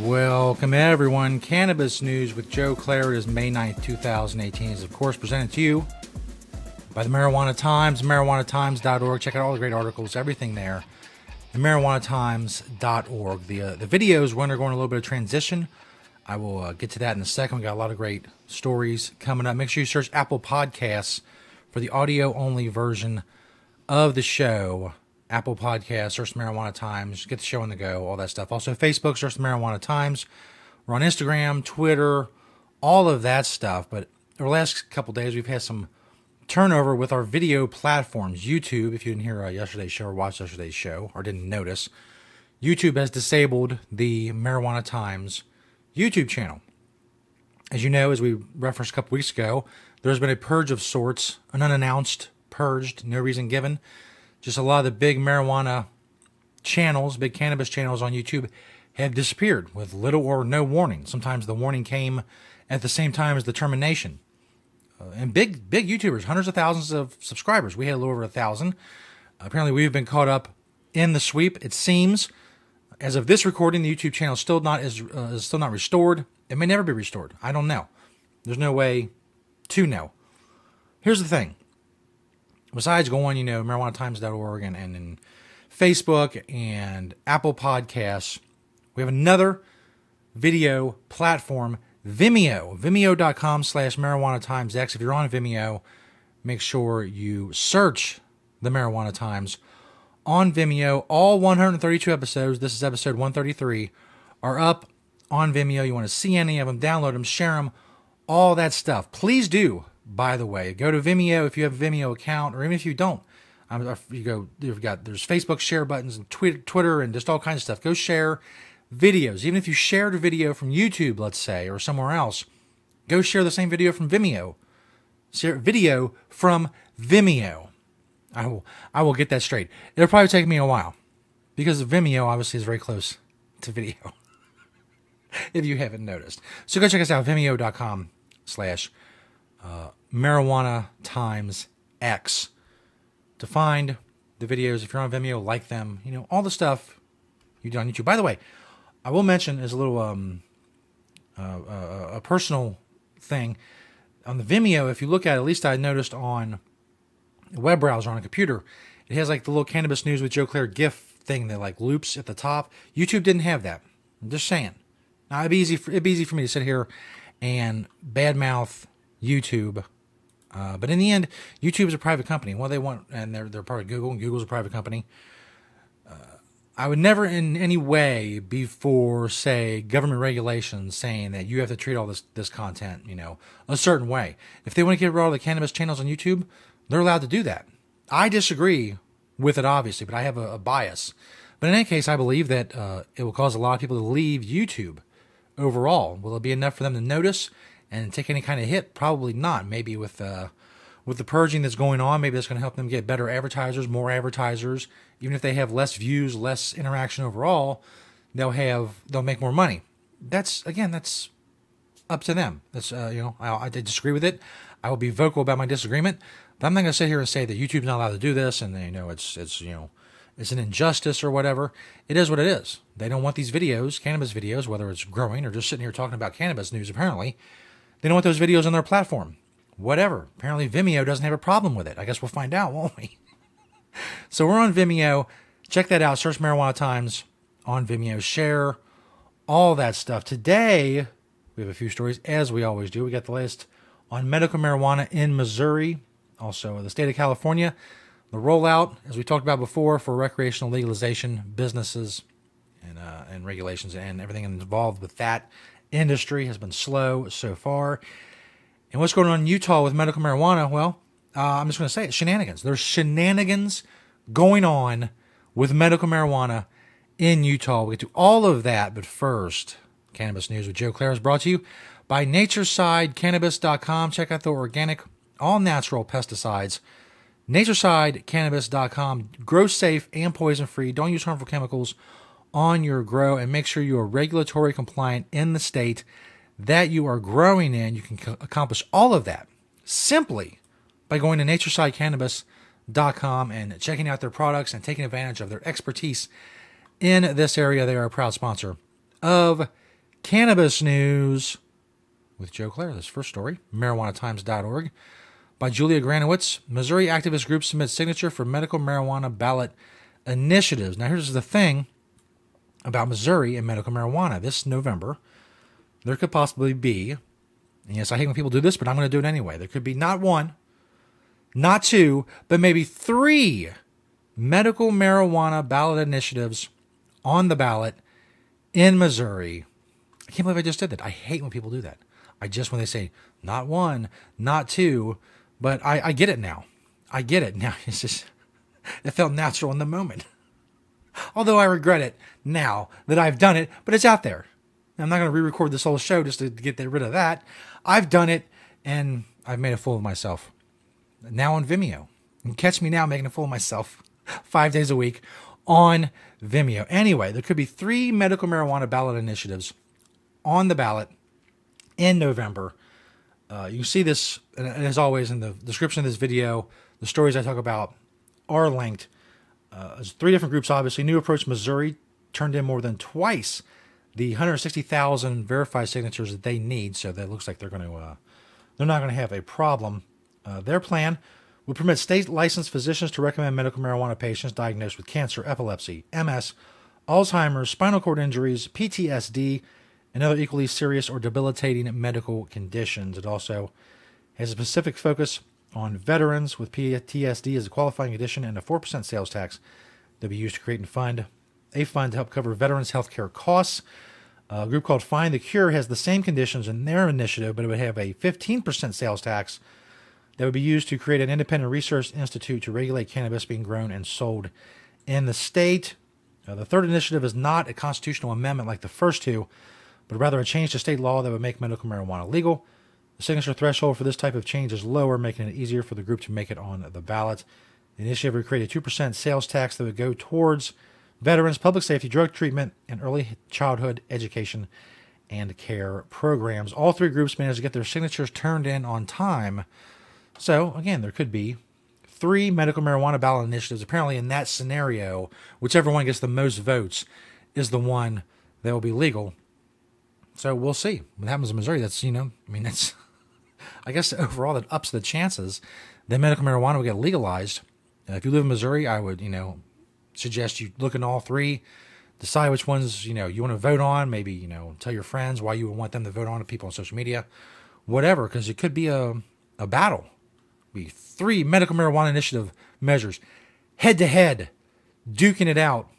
Welcome everyone. Cannabis news with Joe Klare. It is May 9th, 2018. Is of course presented to you by the Marijuana Times, marijuanatimes.org. Check out all the great articles, everything there. The marijuanatimes.org. The videos, we're undergoing a little bit of transition. I will get to that in a second. We got a lot of great stories coming up. Make sure you search Apple Podcasts for the audio-only version of the show. Apple Podcasts, search the Marijuana Times, get the show on the go, all that stuff. Also, Facebook, search the Marijuana Times. We're on Instagram, Twitter, all of that stuff. But over the last couple days, we've had some turnover with our video platforms. YouTube, if you didn't hear yesterday's show or watch yesterday's show or didn't notice, YouTube has disabled the Marijuana Times YouTube channel. As you know, as we referenced a couple weeks ago, there's been a purge of sorts, an unannounced purged, no reason given. Just a lot of the big marijuana channels, big cannabis channels on YouTube have disappeared with little or no warning. Sometimes the warning came at the same time as the termination. And big YouTubers, hundreds of thousands of subscribers. We had a little over 1,000. Apparently, we've been caught up in the sweep. It seems, as of this recording, the YouTube channel is still not restored. It may never be restored. I don't know. There's no way to know. Here's the thing. Besides going, marijuanatimes.org and Facebook and Apple Podcasts, we have another video platform, Vimeo. Vimeo.com/marijuanatimesx. If you're on Vimeo, make sure you search the Marijuana Times on Vimeo. All 132 episodes, this is episode 133, are up on Vimeo. You want to see any of them, download them, share them, all that stuff. Please do. By the way, go to Vimeo if you have a Vimeo account, or even if you don't. There's Facebook share buttons and Twitter and just all kinds of stuff. Go share videos. Even if you shared a video from YouTube, let's say, or somewhere else, go share the same video from Vimeo. Share video from Vimeo. I will get that straight. It'll probably take me a while because Vimeo obviously is very close to video. If you haven't noticed, so go check us out. Vimeo.com/Marijuana Times X to find the videos. If you're on Vimeo, like them, all the stuff you do on YouTube. By the way, I will mention as a little a personal thing on the Vimeo. If you look at least I noticed on a web browser on a computer, it has like the little Cannabis News with Joe Klare GIF thing that like loops at the top. YouTube didn't have that. I'm just saying. Now it'd be easy for me to sit here and badmouth YouTube. But in the end, YouTube is a private company. Well, they want, and they're part of Google, and Google's a private company. I would never in any way be for, say, government regulations saying that you have to treat all this content, a certain way. If they want to get rid of all the cannabis channels on YouTube, they're allowed to do that. I disagree with it, obviously, but I have a bias. But in any case, I believe that it will cause a lot of people to leave YouTube overall. Will it be enough for them to notice and take any kind of hit? Probably not. Maybe with the purging that's going on, maybe that's going to help them get better advertisers, more advertisers. Even if they have less views, less interaction overall, they'll make more money. That's up to them. That's I disagree with it. I will be vocal about my disagreement, but I'm not going to sit here and say that YouTube's not allowed to do this, and it's an injustice or whatever. It is what it is. They don't want these videos, cannabis videos, whether it's growing or just sitting here talking about cannabis news. Apparently, they don't want those videos on their platform. Whatever. Apparently, Vimeo doesn't have a problem with it. I guess we'll find out, won't we? So we're on Vimeo. Check that out. Search Marijuana Times on Vimeo. Share all that stuff. Today, we have a few stories, as we always do. We got the latest on medical marijuana in Missouri, also the state of California. The rollout, as we talked about before, for recreational legalization, businesses, and regulations, and everything involved with that industry has been slow so far. And what's going on in Utah with medical marijuana? Well, I'm just going to say it, shenanigans. There's shenanigans going on with medical marijuana in Utah. We'll get to all of that, but first, Cannabis News with Joe Klare is brought to you by NatureSideCannabis.com. Check out the organic, all-natural pesticides. NatureSideCannabis.com. Grow safe and poison-free. Don't use harmful chemicals on your grow, and make sure you are regulatory compliant in the state that you are growing in. You can accomplish all of that simply by going to NatureSideCannabis.com and checking out their products and taking advantage of their expertise in this area. They are a proud sponsor of Cannabis news with Joe Klare. This first story, marijuanatimes.org, by Julia Granowitz. Missouri activist group submits signature for medical marijuana ballot initiatives. Now, here's the thing about Missouri and medical marijuana. This November, there could possibly be, and yes, I hate when people do this, but I'm going to do it anyway. There could be not one, not two, but maybe 3 medical marijuana ballot initiatives on the ballot in Missouri. I can't believe I just did that. I hate when people do that. When they say not one, not two, but I get it now. I get it now. It's just, it felt natural in the moment. Although I regret it now that I've done it, but it's out there. I'm not going to re-record this whole show just to get rid of that. I've done it, and I've made a fool of myself. Now on Vimeo. You can catch me now making a fool of myself 5 days a week on Vimeo. Anyway, there could be 3 medical marijuana ballot initiatives on the ballot in November. You can see this, and as always, in the description of this video. The stories I talk about are linked. There's 3 different groups, obviously. New Approach Missouri turned in more than twice the 160,000 verified signatures that they need, so that looks like they're not going to have a problem. Their plan would permit state-licensed physicians to recommend medical marijuana patients diagnosed with cancer, epilepsy, MS, Alzheimer's, spinal cord injuries, PTSD, and other equally serious or debilitating medical conditions. It also has a specific focus on veterans with PTSD as a qualifying condition, and a 4% sales tax that will be used to create and fund a fund to help cover veterans' health care costs. A group called Find the Cure has the same conditions in their initiative, but it would have a 15% sales tax that would be used to create an independent research institute to regulate cannabis being grown and sold in the state. The third initiative is not a constitutional amendment like the first 2, but rather a change to state law that would make medical marijuana legal. The signature threshold for this type of change is lower, making it easier for the group to make it on the ballot. The initiative would create a 2% sales tax that would go towards veterans, public safety, drug treatment, and early childhood education and care programs. All 3 groups managed to get their signatures turned in on time. So, again, there could be 3 medical marijuana ballot initiatives. Apparently, in that scenario, whichever one gets the most votes is the one that will be legal. So we'll see what happens in Missouri. That's, that's, I guess overall that ups the chances that medical marijuana will get legalized. If you live in Missouri, I would, suggest you look into all 3, decide which ones, you want to vote on. Maybe, tell your friends why you would want them to vote on it, people on social media, whatever, because it could be a battle. Be 3 medical marijuana initiative measures head to head, duking it out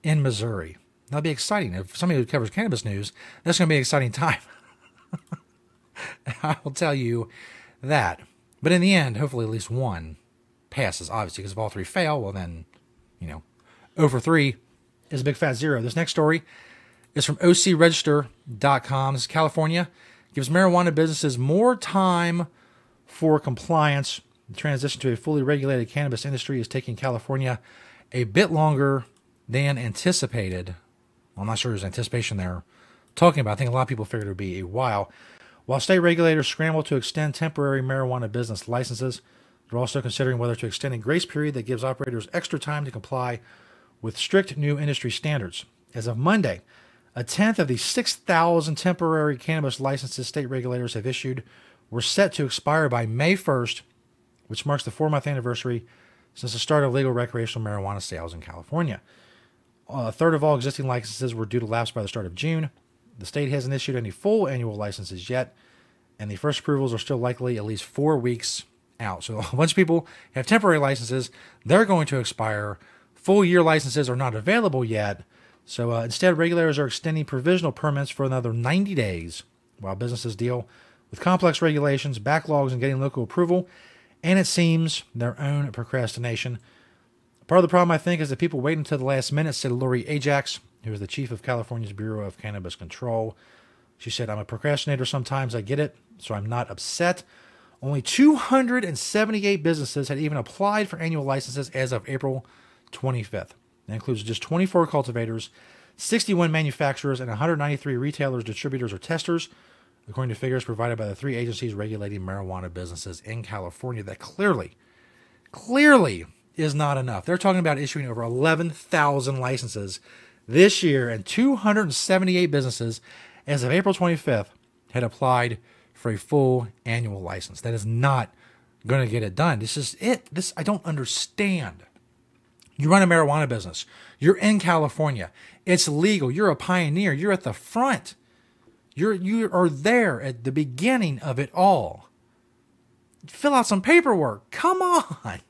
in Missouri. That'll be exciting. If somebody who covers cannabis news, that's going to be an exciting time. I will tell you that. But in the end, hopefully at least one passes, obviously, because if all 3 fail, well then, over 3 is a big fat 0. This next story is from ocregister.com. This is California. Gives marijuana businesses more time for compliance. The transition to a fully regulated cannabis industry is taking California a bit longer than anticipated. Well, I'm not sure there's anticipation there talking about. I think a lot of people figured it would be a while. While state regulators scramble to extend temporary marijuana business licenses, they're also considering whether to extend a grace period that gives operators extra time to comply with strict new industry standards. As of Monday, a tenth of the 6,000 temporary cannabis licenses state regulators have issued were set to expire by May 1st, which marks the 4-month anniversary since the start of legal recreational marijuana sales in California. A third of all existing licenses were due to lapse by the start of June. The state hasn't issued any full annual licenses yet, and the first approvals are still likely at least 4 weeks out. So a bunch of people have temporary licenses. They're going to expire. Full year licenses are not available yet. So instead, regulators are extending provisional permits for another 90 days while businesses deal with complex regulations, backlogs, and getting local approval, and it seems their own procrastination. Part of the problem, I think, is that people wait until the last minute, said Lori Ajax, who is the chief of California's Bureau of Cannabis Control. She said, I'm a procrastinator sometimes, I get it, so I'm not upset. Only 278 businesses had even applied for annual licenses as of April 25th. That includes just 24 cultivators, 61 manufacturers, and 193 retailers, distributors, or testers, according to figures provided by the 3 agencies regulating marijuana businesses in California. That clearly is not enough. They're talking about issuing over 11,000 licenses this year, and 278 businesses as of April 25th, had applied for a full annual license. That is not going to get it done. This is it. I don't understand. You run a marijuana business. You're in California. It's legal. You're a pioneer. You're at the front. You are there at the beginning of it all. Fill out some paperwork. Come on.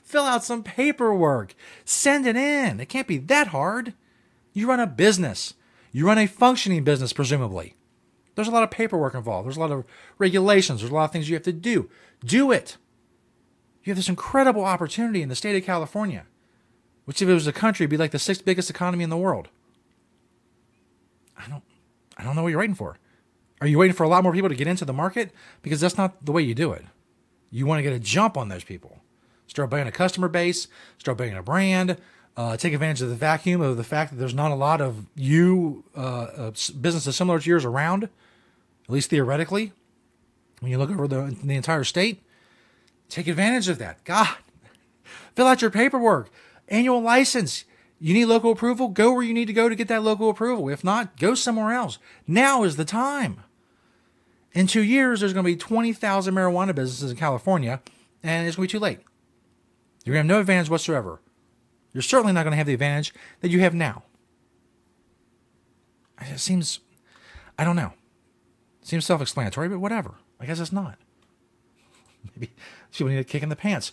Fill out some paperwork. Send it in. It can't be that hard. You run a business. You run a functioning business, presumably. There's a lot of paperwork involved. There's a lot of regulations. There's a lot of things you have to do. Do it. You have this incredible opportunity in the state of California, which if it was a country, would be like the 6th biggest economy in the world. I don't know what you're waiting for. Are you waiting for a lot more people to get into the market? Because that's not the way you do it. You want to get a jump on those people. Start building a customer base. Start building a brand. Take advantage of the vacuum of the fact that there's not a lot of businesses similar to yours around, at least theoretically. When you look over the entire state, take advantage of that. God, fill out your paperwork. Annual license. You need local approval? Go where you need to go to get that local approval. If not, go somewhere else. Now is the time. In 2 years, there's going to be 20,000 marijuana businesses in California, and it's going to be too late. You're going to have no advantage whatsoever. You're certainly not going to have the advantage that you have now. It seems, I don't know. It seems self-explanatory, but whatever. I guess it's not. Maybe people need a kick in the pants.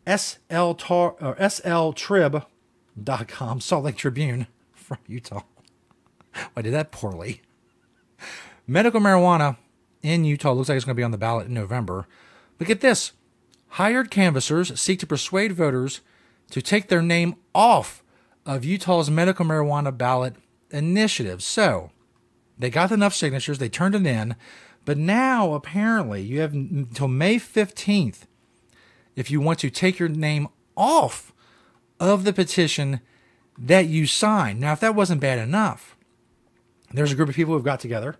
sltrib.com, Salt Lake Tribune from Utah. I did that poorly. Medical marijuana in Utah looks like it's going to be on the ballot in November. But get this. Hired canvassers seek to persuade voters to take their name off of Utah's medical marijuana ballot initiative. So they got enough signatures. They turned it in. But now, apparently, you have until May 15th if you want to take your name off of the petition that you signed. Now, if that wasn't bad enough, there's a group of people who've got together,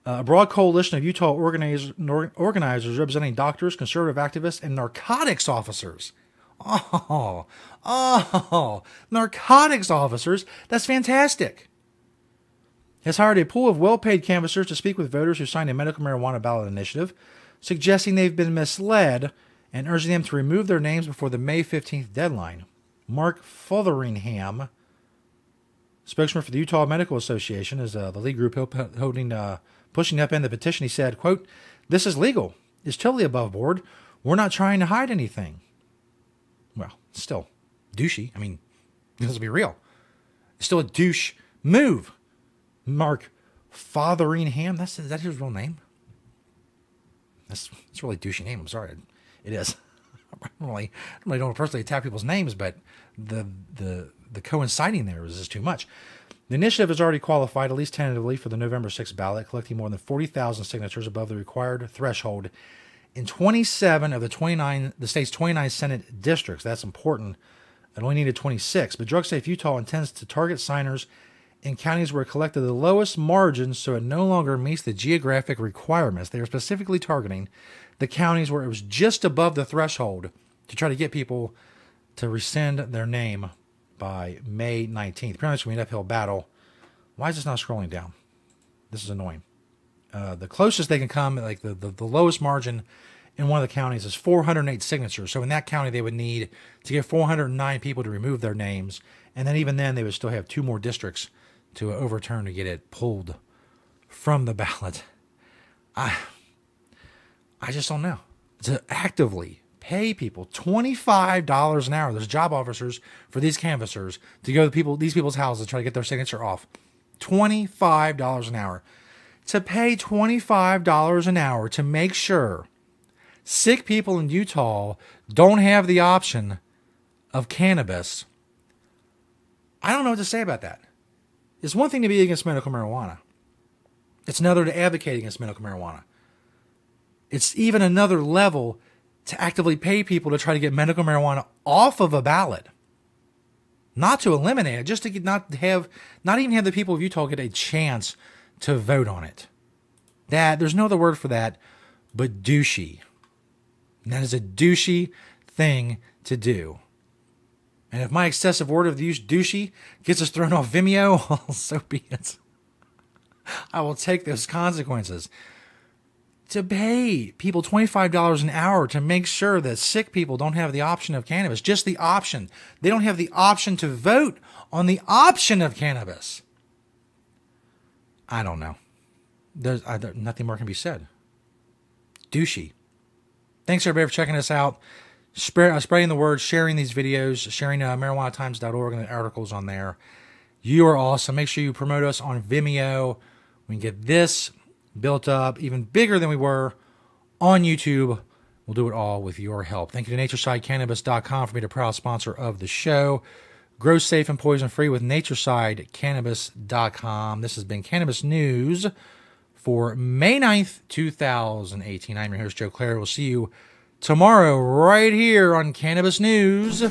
a broad coalition of Utah organizers representing doctors, conservative activists, and narcotics officers. Narcotics officers. That's fantastic. Has hired a pool of well-paid canvassers to speak with voters who signed a medical marijuana ballot initiative, suggesting they've been misled and urging them to remove their names before the May 15th deadline. Mark Fotheringham, spokesman for the Utah Medical Association, is the lead group pushing up in the petition. He said, quote, "This is legal. It's totally above board. We're not trying to hide anything." Well, still douchey. I mean, let's be real. It's still a douche move. Mark Fotheringham, is that his real name? That's a really douchey name. I'm sorry. It is. I really don't personally attack people's names, but the coinciding there is just too much. The initiative has already qualified, at least tentatively, for the November 6th ballot, collecting more than 40,000 signatures above the required threshold in 27 of the state's 29 Senate districts. That's important. It only needed 26. But Drug Safe Utah intends to target signers in counties where it collected the lowest margins, so it no longer meets the geographic requirements. They are specifically targeting the counties where it was just above the threshold to try to get people to rescind their name by May 19th. Apparently it's going to be an uphill battle. Why is this not scrolling down? This is annoying. The closest they can come, like the lowest margin in one of the counties is 408 signatures. So in that county, they would need to get 409 people to remove their names. And then even then, they would still have 2 more districts to overturn to get it pulled from the ballot. I just don't know. To actively pay people $25 an hour. There's job officers for these canvassers to go to these people's houses to try to get their signature off. $25 an hour. To pay $25 an hour to make sure sick people in Utah don't have the option of cannabis. I don't know what to say about that. It's one thing to be against medical marijuana. It's another to advocate against medical marijuana. It's even another level to actively pay people to try to get medical marijuana off of a ballot. Not to eliminate it, just to not even have the people of Utah get a chance to vote on it. There's no other word for that but douchey. And that is a douchey thing to do. And if my excessive word of use douchey gets us thrown off Vimeo, well, so be it. I will take those consequences. To pay people $25 an hour to make sure that sick people don't have the option of cannabis. Just the option. They don't have the option to vote on the option of cannabis. I don't know. There's nothing more can be said. Douchey. Thanks everybody for checking us out. Spreading the word, sharing these videos, sharing marijuanatimes.org and the articles on there. You are awesome. Make sure you promote us on Vimeo. We can get this built up even bigger than we were on YouTube. We'll do it all with your help. Thank you to NatureSideCannabis.com for being a proud sponsor of the show. Grow safe and poison free with NatureSideCannabis.com. This has been Cannabis News for May 9th, 2018. I'm your host, Joe Klare. We'll see you tomorrow right here on Cannabis News.